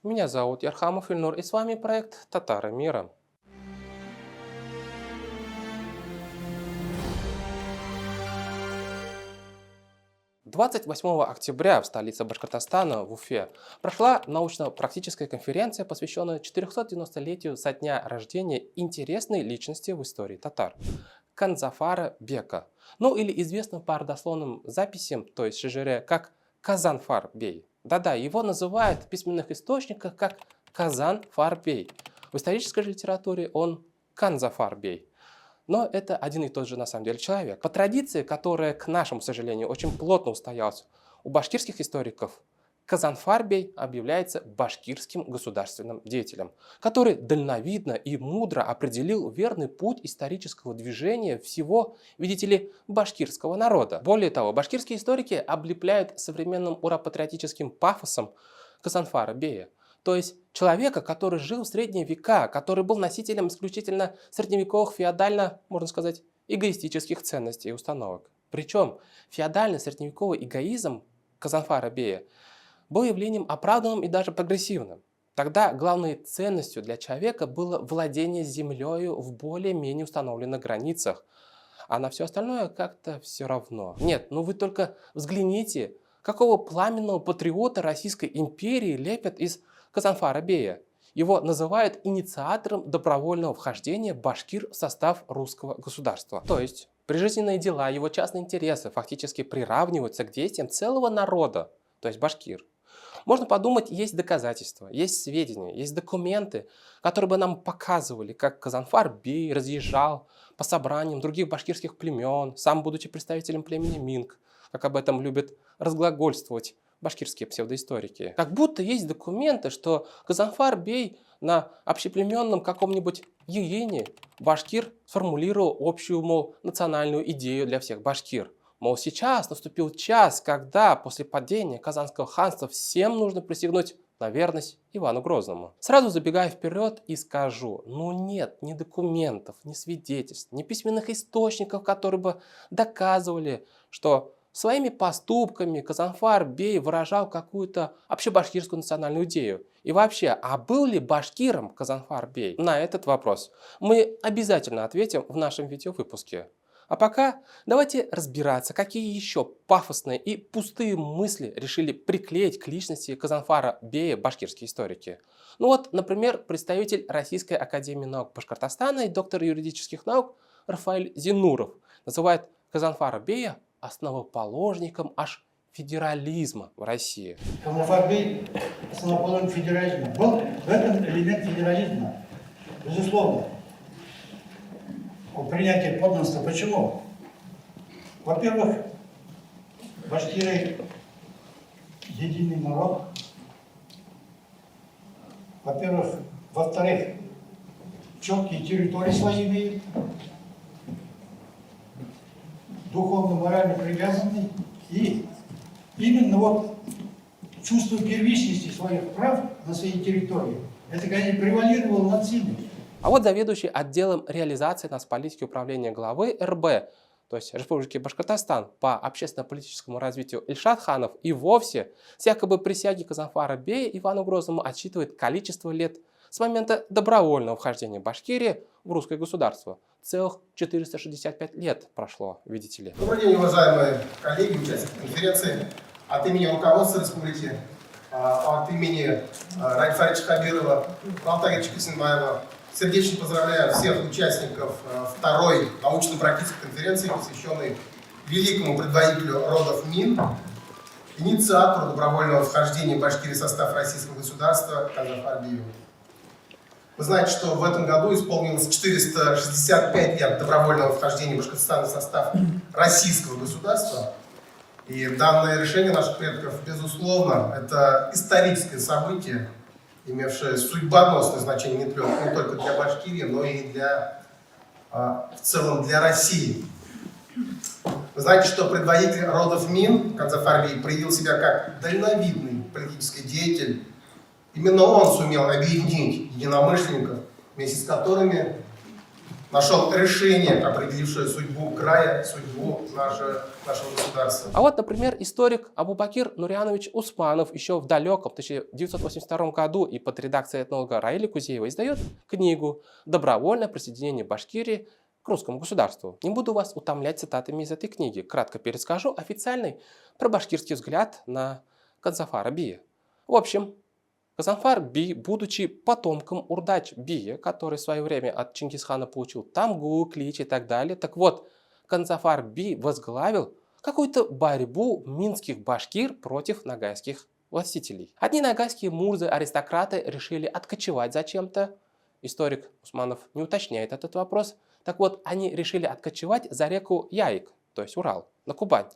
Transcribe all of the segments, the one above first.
Меня зовут Ярхамов Ильнур, и с вами проект «Татары мира». 28 октября в столице Башкортостана, в Уфе, прошла научно-практическая конференция, посвященная 490-летию со дня рождения интересной личности в истории татар – Канзафара Бека, ну или известным по родословным записям, то есть Шижире, как Казанфар Бей. Да-да, его называют в письменных источниках как Казанфар Бей. В исторической же литературе он Канзафар Бей. Но это один и тот же на самом деле человек. По традиции, которая, к нашему сожалению, очень плотно устоялась у башкирских историков, Казанфар Бей объявляется башкирским государственным деятелем, который дальновидно и мудро определил верный путь исторического движения всего, видите ли, башкирского народа. Более того, башкирские историки облепляют современным уропатриотическим пафосом Казанфара Бея. То есть человека, который жил в средние века, который был носителем исключительно средневековых феодально, можно сказать, эгоистических ценностей и установок. Причем феодальный средневековый эгоизм Казанфара Бея был явлением оправданным и даже прогрессивным. Тогда главной ценностью для человека было владение землею в более-менее установленных границах, а на все остальное как-то все равно. Нет, ну вы только взгляните, какого пламенного патриота Российской империи лепят из Казанфара Бея. Его называют инициатором добровольного вхождения башкир в состав русского государства. То есть прижизненные дела, его частные интересы фактически приравниваются к действиям целого народа, то есть башкир. Можно подумать, есть доказательства, есть сведения, есть документы, которые бы нам показывали, как Казанфар Бей разъезжал по собраниям других башкирских племен, сам будучи представителем племени Минг, как об этом любят разглагольствовать башкирские псевдоисторики. Как будто есть документы, что Казанфар Бей на общеплеменном каком-нибудь Юене башкир сформулировал общую, мол, национальную идею для всех башкир. Мол, сейчас наступил час, когда после падения Казанского ханства всем нужно присягнуть на верность Ивану Грозному. Сразу забегая вперед и скажу, ну нет ни документов, ни свидетельств, ни письменных источников, которые бы доказывали, что своими поступками Казанфар Бей выражал какую-то общебашкирскую национальную идею. И вообще, а был ли башкиром Казанфар Бей? На этот вопрос мы обязательно ответим в нашем видеовыпуске. А пока давайте разбираться, какие еще пафосные и пустые мысли решили приклеить к личности Казанфара Бея башкирские историки. Ну вот, например, представитель Российской академии наук Башкортостана и доктор юридических наук Рафаэль Зинуров называет Казанфара Бея основоположником аж федерализма в России. Казанфар Бей основоположник федерализма. Был в этом элемент федерализма, безусловно. Принятие подданства. Почему? Во-первых, башкиры единый народ. Во-первых. Во-вторых, четкие территории свои имеют. Духовно-морально привязанный. И именно вот чувство первичности своих прав на своей территории, это, конечно, превалировало над сильным. А вот заведующий отделом реализации нацполитики управления главы РБ, то есть Республики Башкортостан, по общественно-политическому развитию Ильшат Ханов и вовсе с якобы присяги Казанфара Бея Ивану Грозному отсчитывает количество лет с момента добровольного вхождения Башкирии в русское государство. Целых 465 лет прошло, видите ли. Добрый день, уважаемые коллеги, участники конференции. От имени руководства республики, от имени Райфарича Хабирова, Алтарича Кисенбаева сердечно поздравляю всех участников второй научно-практической конференции, посвященной великому предводителю родов Мин, инициатору добровольного вхождения Башкирии в состав российского государства Казанфар Бею. Вы знаете, что в этом году исполнилось 465 лет добровольного вхождения Башкортостана в состав российского государства. И данное решение наших предков, безусловно, это историческое событие, имевшее судьбоносное значение не только для Башкирии, но и в целом для России. Вы знаете, что предводитель родов Мин, Канзафар Бей, проявил себя как дальновидный политический деятель. Именно он сумел объединить единомышленников, вместе с которыми нашел решение, определившее судьбу края, судьбу нашего государства. А вот, например, историк Абубакир Нурянович Усманов еще в далеком 1982 году и под редакцией этнолога Раиля Кузеева издает книгу «Добровольное присоединение Башкирии к русскому государству». Не буду вас утомлять цитатами из этой книги. Кратко перескажу официальный пробашкирский взгляд на Канзафара Бия. В общем, Газанфар Би, будучи потомком Урдач Бия, который в свое время от Чингисхана получил Тамгу, Клич и так далее, так вот, Канзафар Би возглавил какую-то борьбу минских башкир против ногайских властителей. Одни ногайские мурзы, аристократы, решили откочевать зачем-то. Историк Усманов не уточняет этот вопрос. Так вот, они решили откочевать за реку Яик, то есть Урал, на Кубань.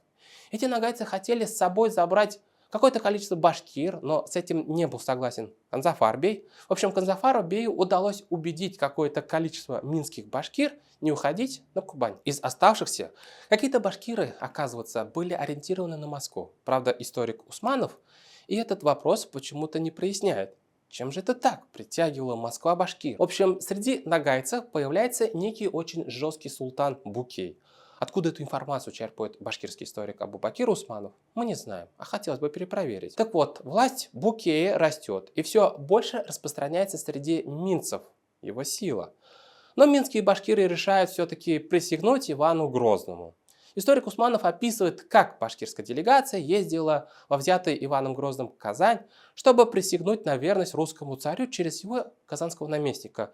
Эти ногайцы хотели с собой забрать какое-то количество башкир, но с этим не был согласен Канзафар Бей. В общем, Канзафару Бею удалось убедить какое-то количество минских башкир не уходить на Кубань. Из оставшихся какие-то башкиры, оказывается, были ориентированы на Москву. Правда, историк Усманов и этот вопрос почему-то не проясняет. Чем же это так притягивала Москва башкир? В общем, среди ногайцев появляется некий очень жесткий султан Букей. Откуда эту информацию черпает башкирский историк Абубакир Усманов, мы не знаем, а хотелось бы перепроверить. Так вот, власть Букея растет и все больше распространяется среди минцев, его сила. Но минские башкиры решают все-таки присягнуть Ивану Грозному. Историк Усманов описывает, как башкирская делегация ездила во взятый Иваном Грозным Казань, чтобы присягнуть на верность русскому царю через его казанского наместника.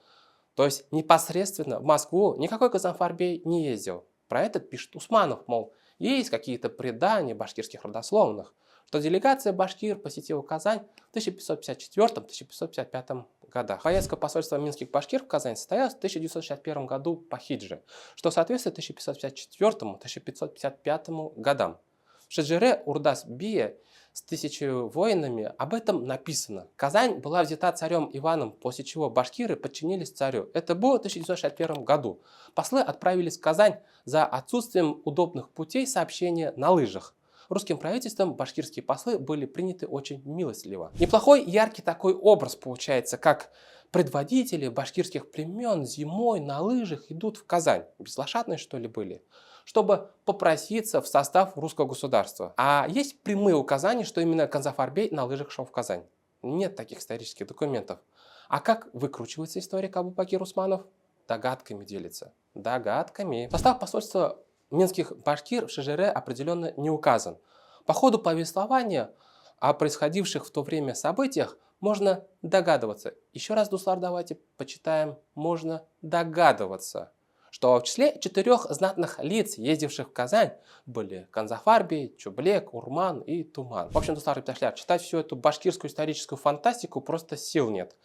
То есть непосредственно в Москву никакой Газанфар Бей не ездил. Про это пишет Усманов, мол, есть какие-то предания башкирских родословных, что делегация башкир посетила Казань в 1554-1555 годах. Поездка посольства минских башкир в Казань состоялась в 1961 году по хиджре, что соответствует 1554-1555 годам. В Шаджире Урдас Бия с 1000 воинами об этом написано. Казань была взята царем Иваном, после чего башкиры подчинились царю. Это было в 1961 году. Послы отправились в Казань за отсутствием удобных путей сообщения на лыжах. Русским правительством башкирские послы были приняты очень милостливо. Неплохой яркий такой образ получается, как предводители башкирских племен зимой на лыжах идут в Казань. Безлошадные что ли были? Чтобы попроситься в состав русского государства. А есть прямые указания, что именно Канзафар Бей на лыжах шел в Казань. Нет таких исторических документов. А как выкручивается историк Абубакир Усманов? Догадками делится. Догадками. Состав посольства минских башкир в Шаджире определенно не указан. По ходу повествования о происходивших в то время событиях можно догадываться. Еще раз, Дуслар, давайте почитаем. Можно догадываться, что в числе 4 знатных лиц, ездивших в Казань, были Канзафар Бей, Чублек, Урман и Туман. В общем, Дуслар Ибташляр, читать всю эту башкирскую историческую фантастику просто сил нет.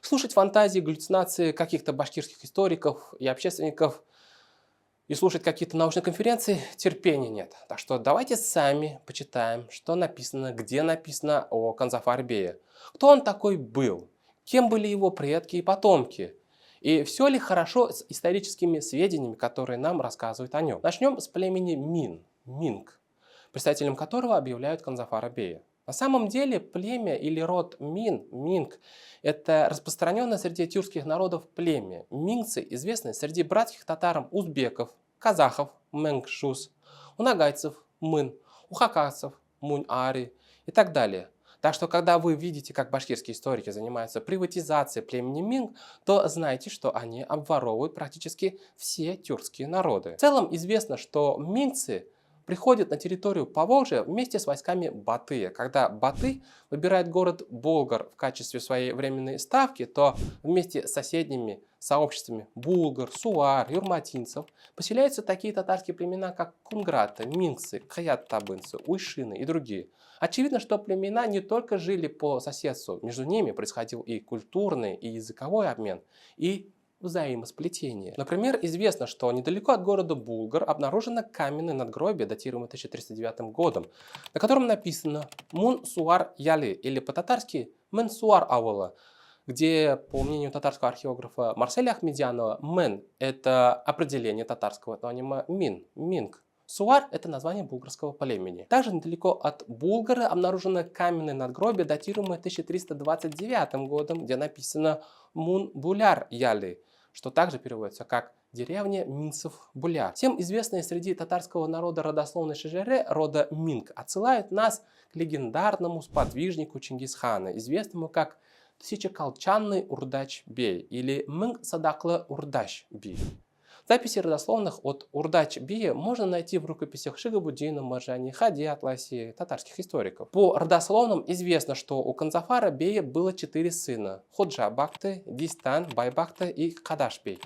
Слушать фантазии, галлюцинации каких-то башкирских историков и общественников и слушать какие-то научные конференции терпения нет. Так что давайте сами почитаем, что написано, где написано о Канзафар Бее. Кто он такой был, кем были его предки и потомки. И все ли хорошо с историческими сведениями, которые нам рассказывают о нем. Начнем с племени Минг, представителем которого объявляют Канзафара Бея. На самом деле племя или род Минг – это распространенное среди тюркских народов племя. Мингцы известны среди братских татарам узбеков, казахов Мэнгшус, у нагайцев Мын, у хакасцев Мунь-Ари и так далее. Так что, когда вы видите, как башкирские историки занимаются приватизацией племени Минг, то знайте, что они обворовывают практически все тюркские народы. В целом известно, что мингцы приходят на территорию Поволжья вместе с войсками Батыя. Когда Батый выбирает город Болгар в качестве своей временной ставки, то вместе с соседними сообществами булгар, суар, юрматинцев поселяются такие татарские племена, как кунграты, мингцы, хаят-табынцы, уйшины и другие. Очевидно, что племена не только жили по соседству, между ними происходил и культурный, и языковой обмен, и взаимосплетение. Например, известно, что недалеко от города Булгар обнаружено каменное надгробие, датируемое 1309 годом, на котором написано «Мун-Суар Яли» или по-татарски «Мен-Суар Авола», где, по мнению татарского археографа Марселя Ахмедянова, «мен» – это определение татарского этнонима «минг». Суар – это название булгарского племени. Также недалеко от Булгара обнаружено каменное надгробие, датируемое 1329 годом, где написано «Мун-Буляр Яли», что также переводится как «деревня Минцев-Буля». Всем известные среди татарского народа родословной шежере рода Минг отсылают нас к легендарному сподвижнику Чингисхана, известному как Тысячеколчанный Урдач-бей или Мынг-Садаклы Урдач-бей. Записи родословных от Урдач-бея можно найти в рукописях Шигабуддина, Маржани, Хади Атласи, татарских историков. По родословным известно, что у Канзафара бея было 4 сына – Ходжа-бахты, Дистан, Бай-бахты и Кадаш-бей.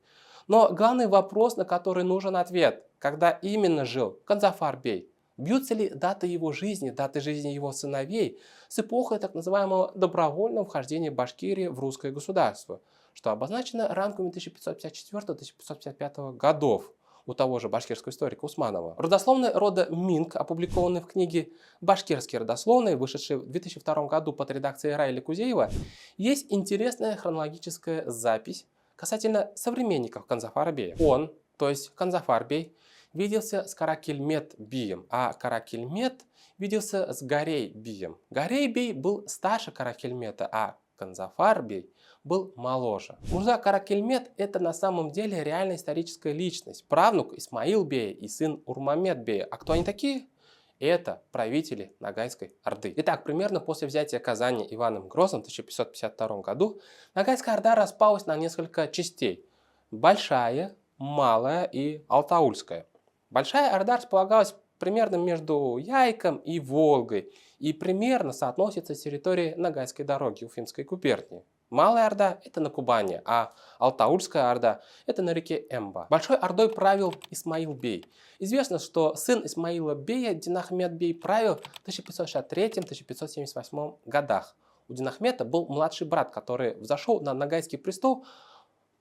Но главный вопрос, на который нужен ответ – когда именно жил Канзафар-бей? Бьются ли даты его жизни, даты жизни его сыновей с эпохой так называемого добровольного вхождения Башкирии в русское государство, что обозначено рамками 1554-1555 годов у того же башкирского историка Усманова. Родословные рода Минг, опубликованные в книге «Башкирские родословные», вышедшей в 2002 году под редакцией Райли Кузеева, есть интересная хронологическая запись касательно современников Канзафара бея. Он, то есть Канзафар бей, виделся с Каракельмет бием, а Каракельмет виделся с Гарей бием. Гарей бей был старше Каракельмета, а Канзафар бей был моложе. Мурза Каракельмет – это на самом деле реальная историческая личность, правнук Исмаил бея и сын Урмамед бея. А кто они такие? Это правители Ногайской Орды. Итак, примерно после взятия Казани Иваном Грозным в 1552 году Ногайская Орда распалась на несколько частей – Большая, Малая и Алтаульская. Большая Орда располагалась примерно между Яйком и Волгой и примерно соотносится с территорией Ногайской дороги Уфимской губернии. Малая Орда – это на Кубани, а Алтаульская Орда – это на реке Эмба. Большой Ордой правил Исмаил бей. Известно, что сын Исмаила бея, Динахмет бей, правил в 1563-1578 годах. У Динахмета был младший брат, который взошел на Ногайский престол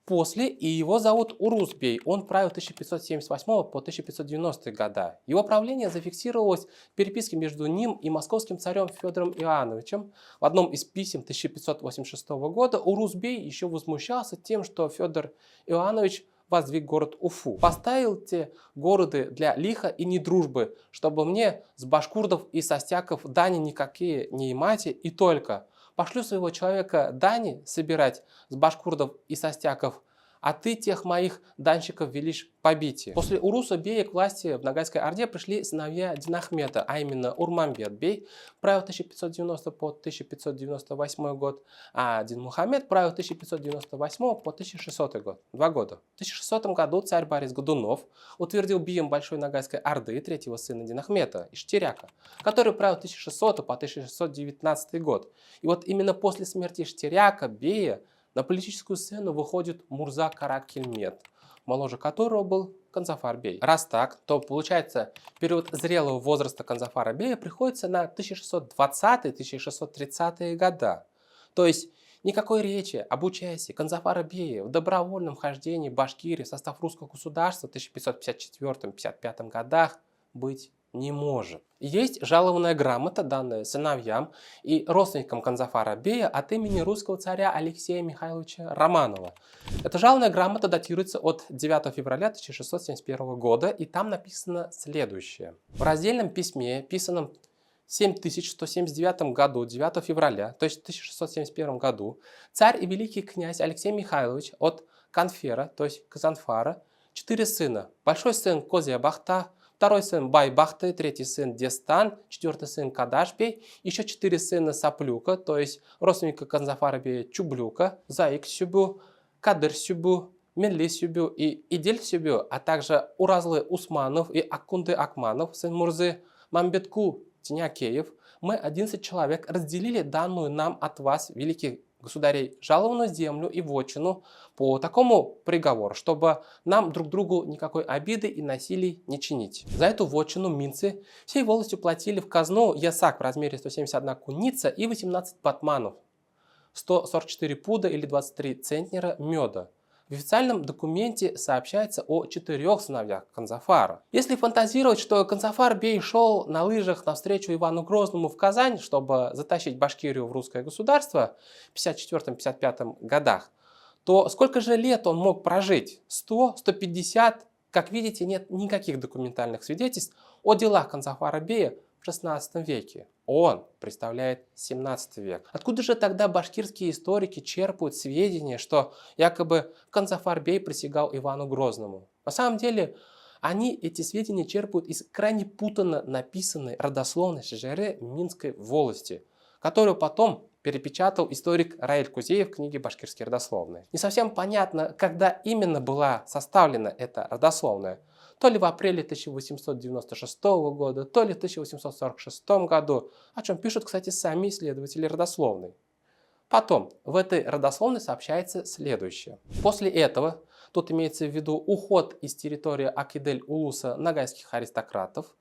после, и его зовут Урус бей. Он правил 1578 по 1590 года. Его правление зафиксировалось в переписке между ним и московским царем Федором Иоанновичем. В одном из писем 1586 года Урус бей еще возмущался тем, что Федор Иоаннович воздвиг город Уфу. «Поставил те города для лиха и недружбы, чтобы мне с башкурдов и состяков дани никакие не имати, и только пошлю своего человека дани собирать с башкурдов и состяков, а ты тех моих данщиков велишь побить». После Уруса бея к власти в Ногайской Орде пришли сыновья Динахмета, а именно Урмамбет бей, правил 1590 по 1598 год, а Динмухамед правил 1598 по 1600 год, 2 года. В 1600 году царь Борис Годунов утвердил бием Большой Ногайской Орды третьего сына Динахмета, Иштиряка, который правил 1600 по 1619 год. И вот именно после смерти Иштиряка бея на политическую сцену выходит Мурза Каракельмет, моложе которого был Канзафар бей. Раз так, то получается период зрелого возраста Канзафара бея приходится на 1620-1630 года. То есть никакой речи об участии Канзафара бея в добровольном вхождении Башкирии в состав русского государства в 1554-55 годах быть не может. Есть жалованная грамота, данная сыновьям и родственникам Канзафара бея от имени русского царя Алексея Михайловича Романова. Эта жалованная грамота датируется от 9 февраля 1671 года, и там написано следующее. В раздельном письме, писанном в 7179 году, 9 февраля, то есть в 1671 году, царь и великий князь Алексей Михайлович от Канфера, то есть Казанфара, 4 сына. Большой сын Козья-Бахта, второй сын Бай-Бахты, третий сын Дестан, четвертый сын Кадаш-бей, еще 4 сына Саплюка, то есть родственника Канзафара бея Чублюка, Заик-Сюбю, Кадыр-Сюбю, Мелли-Сюбю и Идель-Сюбю, а также Уразлы Усманов и Акунды Акманов, сын Мурзы, Мамбетку Тинякеев. Мы, 11 человек, разделили данную нам от вас, великих государей, жалованную землю и вотчину по такому приговору, чтобы нам друг другу никакой обиды и насилий не чинить. За эту вотчину минцы всей волостью платили в казну ясак в размере 171 куница и 18 батманов, 144 пуда или 23 центнера меда. В официальном документе сообщается о 4 сыновьях Канзафара. Если фантазировать, что Канзафар бей шел на лыжах навстречу Ивану Грозному в Казань, чтобы затащить Башкирию в русское государство в 54-55 годах, то сколько же лет он мог прожить? 100, 150? Как видите, нет никаких документальных свидетельств о делах Канзафара бея в XVI веке. Он представляет 17 век. Откуда же тогда башкирские историки черпают сведения, что якобы Канзафар-бей присягал Ивану Грозному? На самом деле, они эти сведения черпают из крайне путанно написанной родословной шежере Минской волости, которую потом перепечатал историк Раиль Кузеев в книге «Башкирские родословные». Не совсем понятно, когда именно была составлена эта родословная. То ли в апреле 1896 года, то ли в 1846 году, о чем пишут, кстати, сами исследователи родословной. Потом, в этой родословной сообщается следующее. После этого, тут имеется в виду уход из территории Акидель-Улуса ногайских аристократов,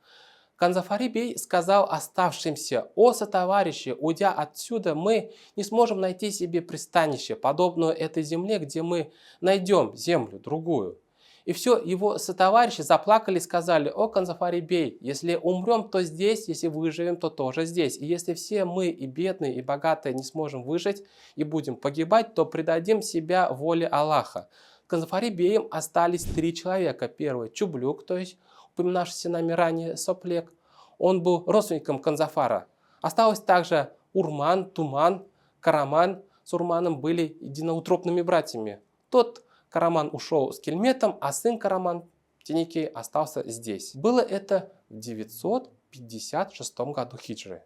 Канзафари-бей сказал оставшимся: «О, сотоварищи, уйдя отсюда, мы не сможем найти себе пристанище, подобную этой земле, где мы найдем землю другую». И все его сотоварищи заплакали и сказали: «О, Канзафари-бей, если умрем, то здесь, если выживем, то тоже здесь. И если все мы, и бедные, и богатые, не сможем выжить и будем погибать, то предадим себя воле Аллаха». Канзафари-беем остались 3 человека. Первый — Чублюк, то есть упоминавшийся нами ранее Соплек. Он был родственником Канзафара. Осталось также Урман, Туман, Караман. С Урманом были единоутробными братьями. Тот Караман ушел с Кельметом, а сын Караман, Теникей, остался здесь. Было это в 956 году хиджры.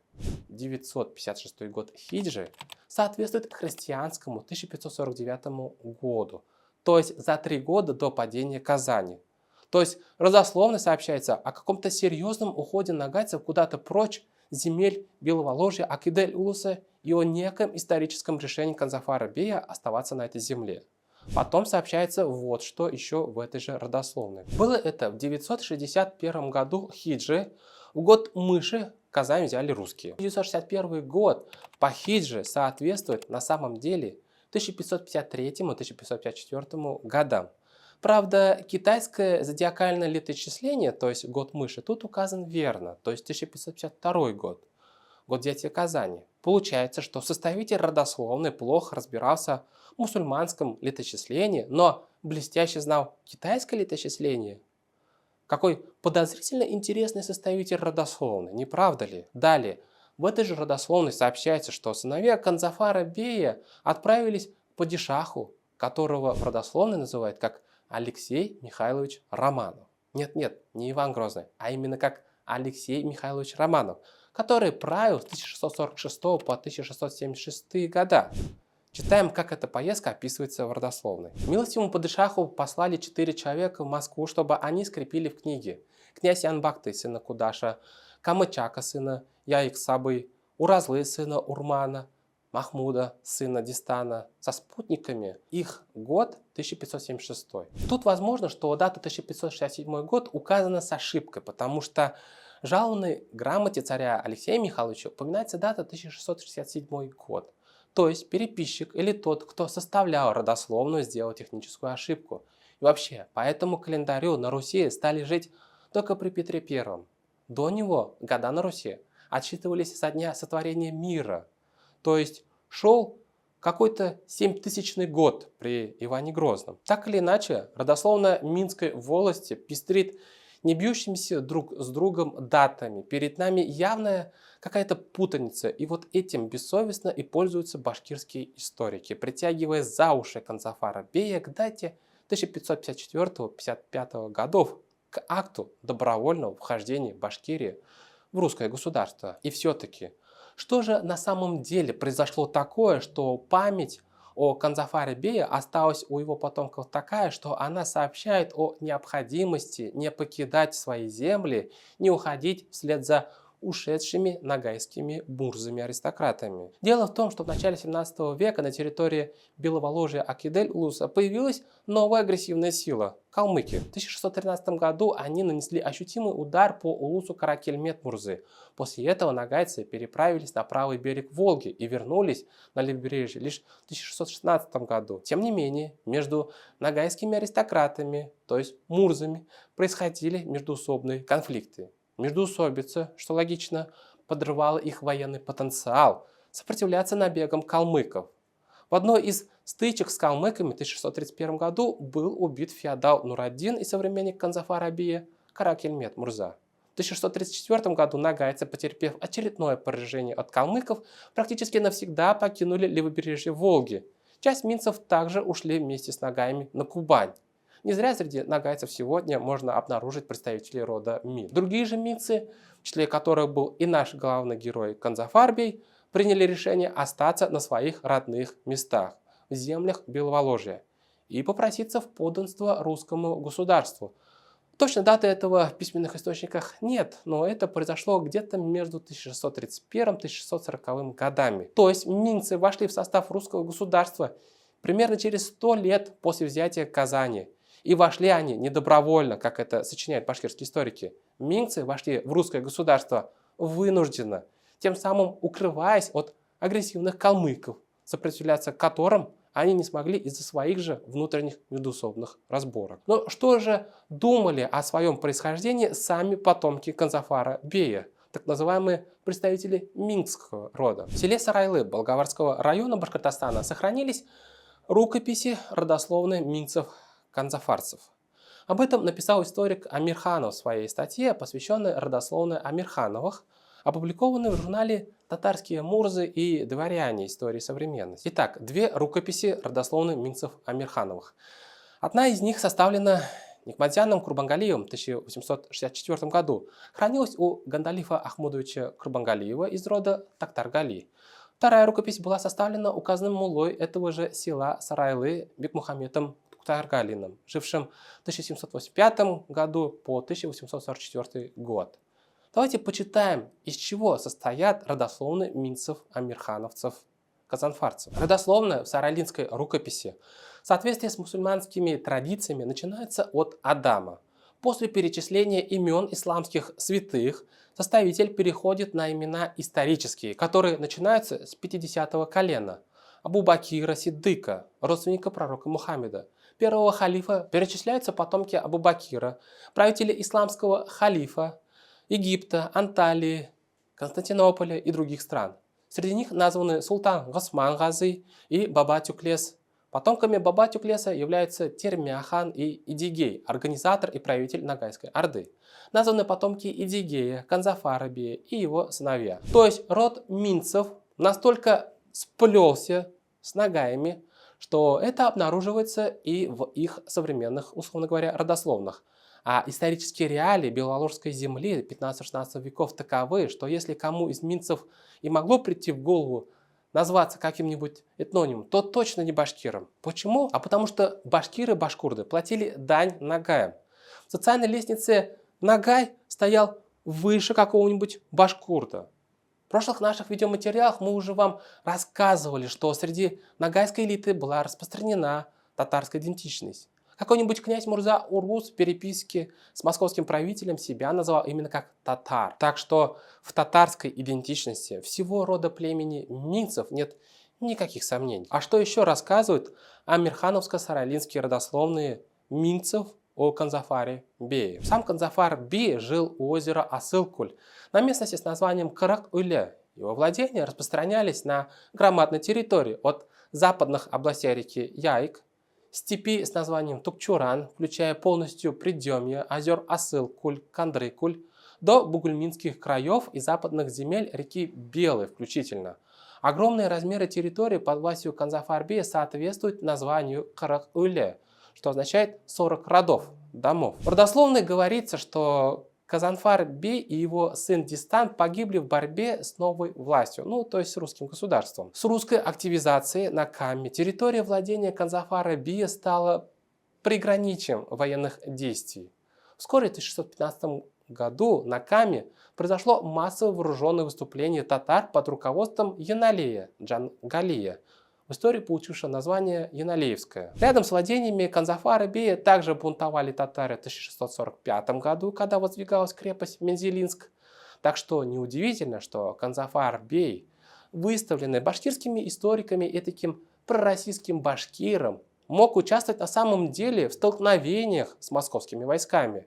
956 год хиджры соответствует христианскому 1549 году, то есть за 3 года до падения Казани. То есть родословно сообщается о каком-то серьезном уходе нагайцев куда-то прочь земель Белого Ложья, Акидель-Улуса и о неком историческом решении Канзафара-бея оставаться на этой земле. Потом сообщается вот что еще в этой же родословной. Было это в 961 году хиджры, в год мыши Казань взяли русские. 961 год по хиджре соответствует на самом деле 1553-1554 годам. Правда, китайское зодиакальное летоисчисление, то есть год мыши, тут указан верно, то есть 1552 год, год взятия Казани. Получается, что составитель родословной плохо разбирался в мусульманском летоисчислении, но блестяще знал китайское летоисчисление. Какой подозрительно интересный составитель родословной, не правда ли? Далее, в этой же родословной сообщается, что сыновья Канзафара-бея отправились к падишаху, которого в родословной называют как Алексей Михайлович Романов. Нет, не Иван Грозный, а именно как Алексей Михайлович Романов, который правил с 1646 по 1676 года. Читаем, как эта поездка описывается в родословной. Милостивому падишаху послали 4 человека в Москву, чтобы они скрепили в книге: князь Янбакты, сына Кудаша, Камычака, сына Яиксабы, Уразлы, сына Урмана, Махмуда, сына Дистана, со спутниками. Их год 1576. Тут возможно, что дата 1567 год указана с ошибкой, потому что в жалованной грамоте царя Алексея Михайловича упоминается дата 1667 год. То есть переписчик или тот, кто составлял родословную, сделал техническую ошибку. И вообще, по этому календарю на Руси стали жить только при Петре I. До него года на Руси отсчитывались со дня сотворения мира. То есть шел какой-то 7000 год при Иване Грозном. Так или иначе, родословная Минской волости пестрит не бьющимися друг с другом датами. Перед нами явная какая-то путаница. И вот этим бессовестно и пользуются башкирские историки, притягивая за уши Канзафара-бея к дате 1554-55 годов, к акту добровольного вхождения Башкирии в русское государство. И все-таки, что же на самом деле произошло такое, что память о Канзафаре-бее осталась у его потомков такая, что она сообщает о необходимости не покидать свои земли, не уходить вслед за ушедшими ногайскими бурзами-аристократами. Дело в том, что в начале 17 века на территории Белого Ложья Акидель-Улуса появилась новая агрессивная сила – калмыки. В 1613 году они нанесли ощутимый удар по Улусу Каракельмет-Мурзы. После этого ногайцы переправились на правый берег Волги и вернулись на левобережье лишь в 1616 году. Тем не менее, между ногайскими аристократами, то есть мурзами, происходили междоусобные конфликты. Междоусобица, что логично, подрывала их военный потенциал сопротивляться набегам калмыков. В одной из стычек с калмыками в 1631 году был убит феодал Нураддин и современник Канзафара-бея Каракельмет Мурза. 1634 году нагайцы, потерпев очередное поражение от калмыков, практически навсегда покинули левобережье Волги. Часть минцев также ушли вместе с нагаями на Кубань. Не зря среди нагайцев сегодня можно обнаружить представителей рода Мин. Другие же минцы, в числе которых был и наш главный герой Канзафар бей, приняли решение остаться на своих родных местах, в землях Беловоложья, и попроситься в подданство русскому государству. Точной даты этого в письменных источниках нет, но это произошло где-то между 1631 и 1640 годами. То есть минцы вошли в состав русского государства примерно через 100 лет после взятия Казани. И вошли они не добровольно, как это сочиняют башкирские историки. Минцы вошли в русское государство вынужденно, тем самым укрываясь от агрессивных калмыков, сопротивляться которым они не смогли из-за своих же внутренних междоусобных разборок. Но что же думали о своем происхождении сами потомки Канзафара бея, так называемые представители минского рода? В селе Сарайлы Болгаварского района Башкортостана сохранились рукописи родословной минцев-канзафарцев. Об этом написал историк Амирханов в своей статье, посвященной родословной Амирхановых, опубликованной в журнале «Татарские мурзы и дворяне. Истории современности». Итак, две рукописи родословной минцев Амирхановых. Одна из них составлена Никматзяном Курбангалиевым в 1864 году, хранилась у Гандалифа Ахмудовича Курбангалиева из рода Тактаргали. Вторая рукопись была составлена указанным муллой этого же села Сарайлы Бекмухаметом Тактаргалиным, жившим в 1785 году по 1844 год. Давайте почитаем, из чего состоят родословные минцев-амирхановцев-казанфарцев. Родословная в сарайлинской рукописи в соответствии с мусульманскими традициями начинается от Адама. После перечисления имен исламских святых составитель переходит на имена исторические, которые начинаются с 50-го колена Абу Бакира Сиддыка, родственника пророка Мухаммеда. Первого халифа перечисляются потомки Абу Бакира, правители исламского халифа, Египта, Анталии, Константинополя и других стран. Среди них названы султан Госман Газы и Баба Тюклес. Потомками Баба Тюклеса являются Термяхан и Идигей, организатор и правитель Ногайской Орды. Названы потомки Идигея, Канзафара бея и его сыновья. То есть род минцев настолько сплелся с нагаями, что это обнаруживается и в их современных, условно говоря, родословных. А исторические реалии Беловоложской земли 15-16 веков таковы, что если кому из минцев и могло прийти в голову назваться каким-нибудь этнонимом, то точно не башкиром. Почему? А потому что башкиры-башкурды платили дань нагаям. В социальной лестнице нагай стоял выше какого-нибудь башкурда. В прошлых наших видеоматериалах мы уже вам рассказывали, что среди нагайской элиты была распространена татарская идентичность. Какой-нибудь князь Мурза Урус в переписке с московским правителем себя называл именно как татар. Так что в татарской идентичности всего рода племени минцев нет никаких сомнений. А что еще рассказывают амирхановско-сарайлинские родословные минцев о Канзафаре бее? Сам Канзафар бей жил у озера Асылкуль на местности с названием Карак-Уле. Его владения распространялись на громадной территории от западных областей реки Яик, степи с названием Тукчуран, включая полностью Придемье, озер Асылкуль, Кандрыкуль, до бугульминских краев и западных земель реки Белой включительно. Огромные размеры территории под властью Канзафар-бея соответствуют названию Карак-Уле, что означает 40 родов, домов. В родословной говорится, что Казанфар-бей и его сын Дистан погибли в борьбе с новой властью, то есть с русским государством. С русской активизацией на Каме территория владения Канзафара-бея стала приграничием военных действий. Вскоре в 1615 году на Каме произошло массовое вооруженное выступление татар под руководством Яналея Джангалия, в истории получившего название Яналеевская. Рядом с владениями Канзафара-бея также бунтовали татары в 1645 году, когда воздвигалась крепость Мензелинск. Так что неудивительно, что Канзафар-бей, выставленный башкирскими историками и таким пророссийским башкиром, мог участвовать на самом деле в столкновениях с московскими войсками,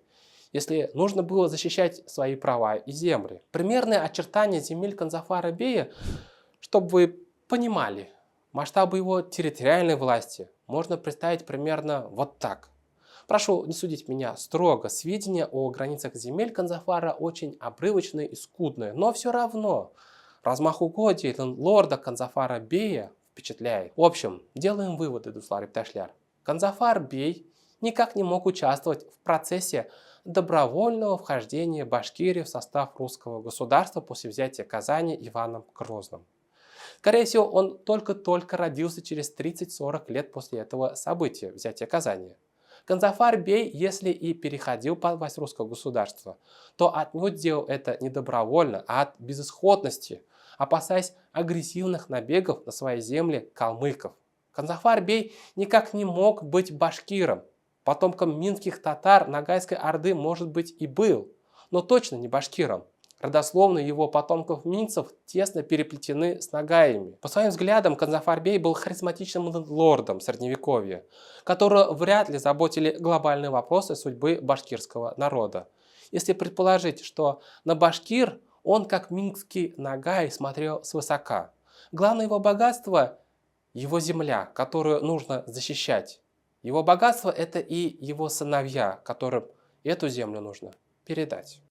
если нужно было защищать свои права и земли. Примерные очертания земель Канзафара-бея, чтобы вы понимали, масштабы его территориальной власти можно представить примерно вот так. Прошу не судить меня строго, сведения о границах земель Канзафара очень обрывочные и скудные, но все равно размах угодий лорда Канзафара Бея впечатляет. В общем, делаем выводы, Дуслар Ипташляр. Канзафар Бей никак не мог участвовать в процессе добровольного вхождения Башкирии в состав русского государства после взятия Казани Иваном Грозным. Скорее всего, он только-только родился через 30-40 лет после этого события, взятия Казани. Канзафар Бей, если и переходил под власть русского государства, то отнюдь делал это не добровольно, а от безысходности, опасаясь агрессивных набегов на свои земли калмыков. Канзафар Бей никак не мог быть башкиром. Потомком минских татар Ногайской Орды, может быть, и был, но точно не башкиром. Родословные его потомков минцев тесно переплетены с нагаями. По своим взглядам, Канзафар Бей был харизматичным лордом Средневековья, которого вряд ли заботили глобальные вопросы судьбы башкирского народа. Если предположить, что на башкир он, как минский нагай, смотрел свысока. Главное его богатство – его земля, которую нужно защищать. Его богатство – это и его сыновья, которым эту землю нужно передать.